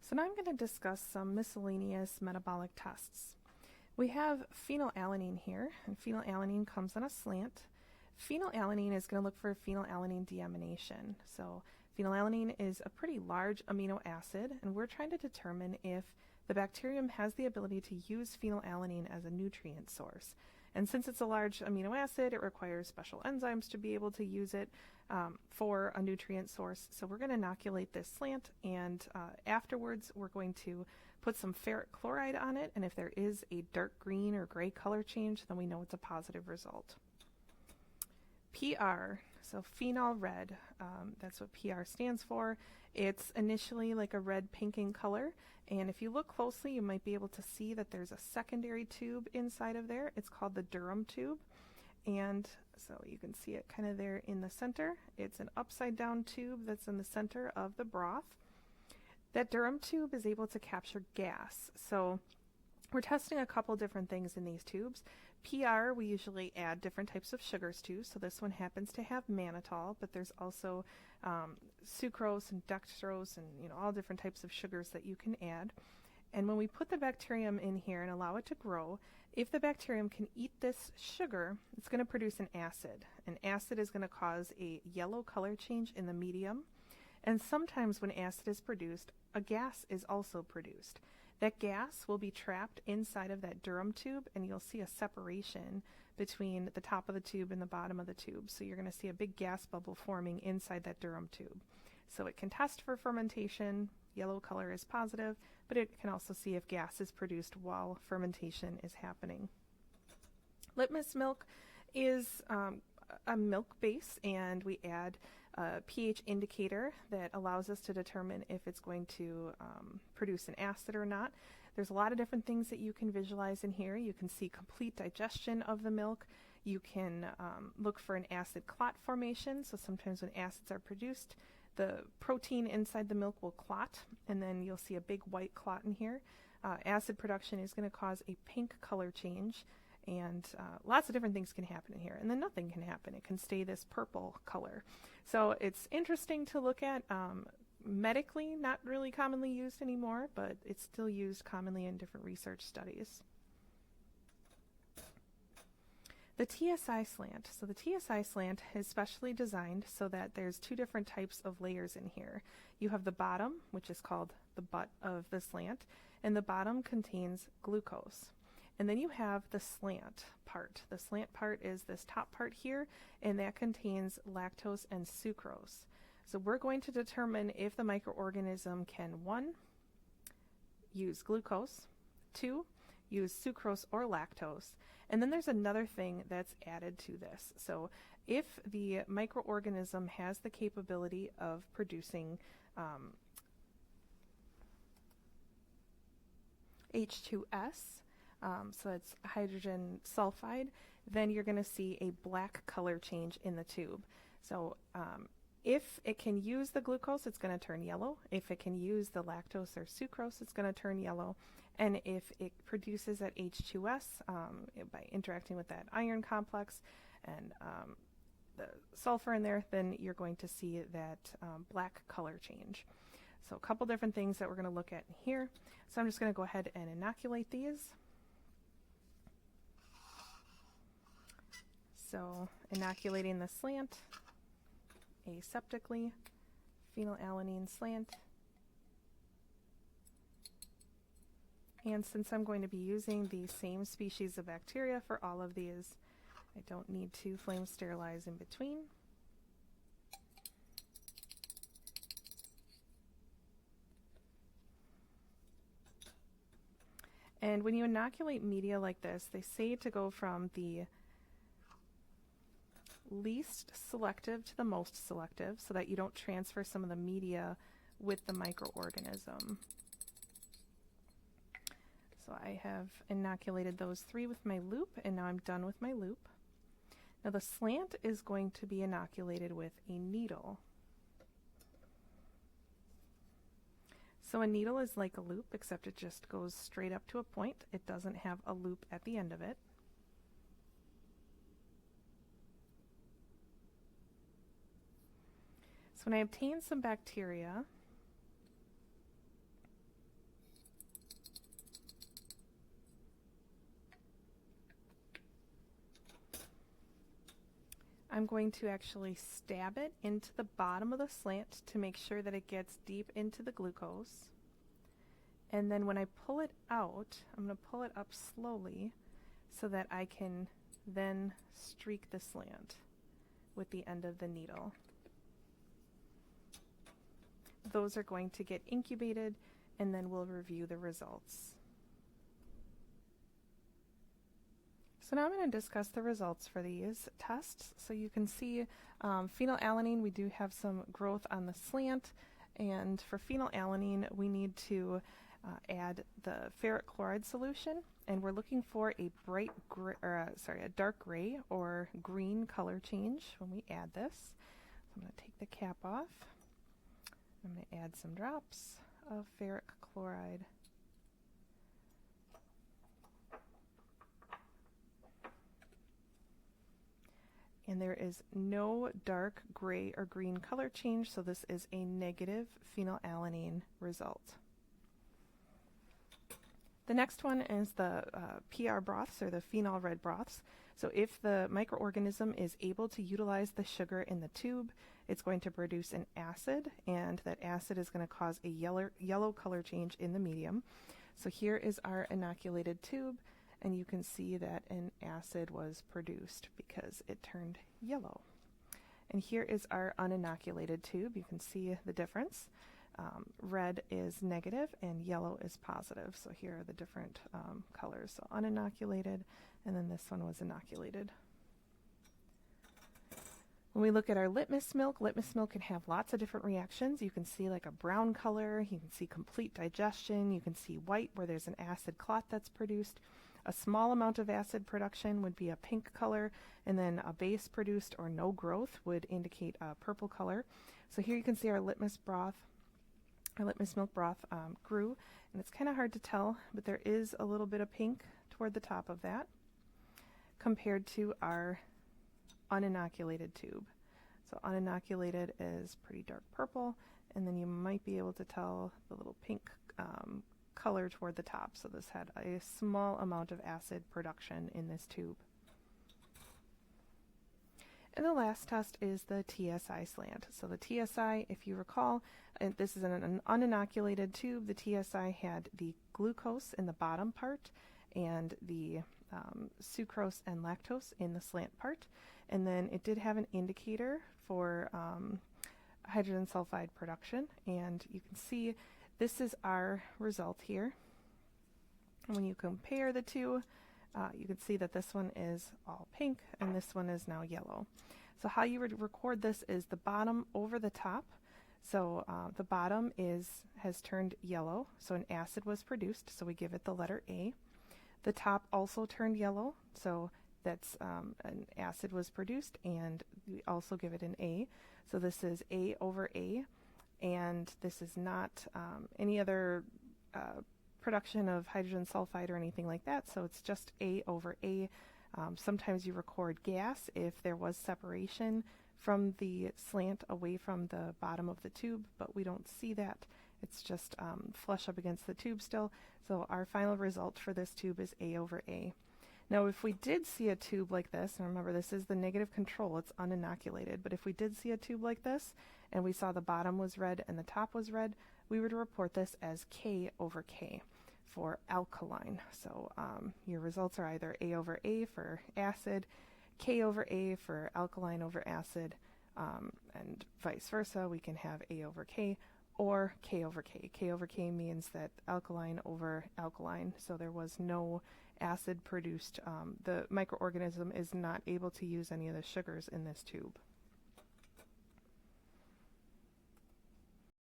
So now I'm going to discuss some miscellaneous metabolic tests. We have phenylalanine here, and phenylalanine comes on a slant. Phenylalanine is going to look for phenylalanine deamination. So phenylalanine is a pretty large amino acid, and we're trying to determine if the bacterium has the ability to use phenylalanine as a nutrient source. And since it's a large amino acid, it requires special enzymes to be able to use it for a nutrient source. So we're going to inoculate this slant, and afterwards we're going to put some ferric chloride on it, and if there is a dark green or gray color change, then we know it's a positive result. PR, so Phenol Red, that's what PR stands for. It's initially like a red pink in color, and if you look closely you might be able to see that there's a secondary tube inside of there. It's called the Durham tube, and so you can see it kind of there in the center. It's an upside down tube that's in the center of the broth. That Durham tube is able to capture gas, so we're testing a couple different things in these tubes. PR, we usually add different types of sugars to, so this one happens to have mannitol, but there's also sucrose and dextrose and all different types of sugars that you can add. And when we put the bacterium in here and allow it to grow, if the bacterium can eat this sugar, it's going to produce an acid. An acid is going to cause a yellow color change in the medium, and sometimes when acid is produced, a gas is also produced. That gas will be trapped inside of that Durham tube, and you'll see a separation between the top of the tube and the bottom of the tube. So you're going to see a big gas bubble forming inside that Durham tube. So it can test for fermentation. Yellow color is positive, but it can also see if gas is produced while fermentation is happening. Litmus milk is a milk base, and we add a pH indicator that allows us to determine if it's going to produce an acid or not. There's a lot of different things that you can visualize in here. You can see complete digestion of the milk. You can look for an acid clot formation. So sometimes when acids are produced, the protein inside the milk will clot, and then you'll see a big white clot in here. Acid production is going to cause a pink color change, and lots of different things can happen in here. And then nothing can happen. It can stay this purple color. So it's interesting to look at. Medically, not really commonly used anymore, but it's still used commonly in different research studies. The Tsi Slant. So the Tsi Slant is specially designed so that there's two different types of layers in here. You have the bottom, which is called the butt of the slant, and the bottom contains glucose. And then you have the slant part. The slant part is this top part here, and that contains lactose and sucrose. So we're going to determine if the microorganism can, 1, use glucose, 2, use sucrose or lactose, and then there's another thing that's added to this. So if the microorganism has the capability of producing H2S, so it's hydrogen sulfide, then you're going to see a black color change in the tube. So if it can use the glucose, it's going to turn yellow. If it can use the lactose or sucrose, it's going to turn yellow. And if it produces that H2S by interacting with that iron complex and the sulfur in there, then you're going to see that black color change. So a couple different things that we're going to look at here. So I'm just going to go ahead and inoculate these. So inoculating the slant aseptically, phenylalanine slant. And since I'm going to be using the same species of bacteria for all of these, I don't need to flame sterilize in between. And when you inoculate media like this, they say to go from the least selective to the most selective so that you don't transfer some of the media with the microorganism. So I have inoculated those 3 with my loop, and now I'm done with my loop. Now the slant is going to be inoculated with a needle. So a needle is like a loop, except it just goes straight up to a point. It doesn't have a loop at the end of it. So when I obtain some bacteria, I'm going to actually stab it into the bottom of the slant to make sure that it gets deep into the glucose. And then when I pull it out, I'm going to pull it up slowly so that I can then streak the slant with the end of the needle. Those are going to get incubated, and then we'll review the results. So now I'm going to discuss the results for these tests. So you can see phenylalanine, we do have some growth on the slant, and for phenylalanine we need to add the ferric chloride solution, and we're looking for a a dark gray or green color change when we add this. So I'm going to take the cap off. I'm going to add some drops of ferric chloride. And there is no dark gray or green color change, so this is a negative phenylalanine result. The next one is the PR broths, or the Phenol Red broths. So if the microorganism is able to utilize the sugar in the tube, it's going to produce an acid, and that acid is going to cause a yellow color change in the medium. So here is our inoculated tube, and you can see that an acid was produced because it turned yellow. And here is our uninoculated tube. You can see the difference. Red is negative and yellow is positive. So here are the different colors. So uninoculated, and then this one was inoculated. When we look at our litmus milk can have lots of different reactions. You can see like a brown color, you can see complete digestion, you can see white where there's an acid clot that's produced. A small amount of acid production would be a pink color, and then a base produced or no growth would indicate a purple color. So here you can see our litmus milk broth grew, and it's kind of hard to tell, but there is a little bit of pink toward the top of that compared to our uninoculated tube. So uninoculated is pretty dark purple, and then you might be able to tell the little pink color toward the top. So this had a small amount of acid production in this tube. And the last test is the Tsi slant. So the Tsi, if you recall, this is an uninoculated tube. The Tsi had the glucose in the bottom part and the sucrose and lactose in the slant part. And then it did have an indicator for hydrogen sulfide production. And you can see this is our result here. And when you compare the two, you can see that this one is all pink and this one is now yellow. So how you would record this is the bottom over the top. So the bottom has turned yellow, so an acid was produced, so we give it the letter A. The top also turned yellow, so that's an acid was produced, and we also give it an A. So this is A over A, and this is not any other production of hydrogen sulfide or anything like that, so it's just A over A. Sometimes you record gas if there was separation from the slant away from the bottom of the tube, but we don't see that. It's just flush up against the tube still. So our final result for this tube is A over A. Now if we did see a tube like this, and remember this is the negative control, it's uninoculated, but if we did see a tube like this and we saw the bottom was red and the top was red, we would report this as K over K for alkaline. So your results are either A over A for acid, K over A for alkaline over acid, and vice versa. We can have A over K or K over K. K over K means that alkaline over alkaline, so there was no acid produced. The microorganism is not able to use any of the sugars in this tube.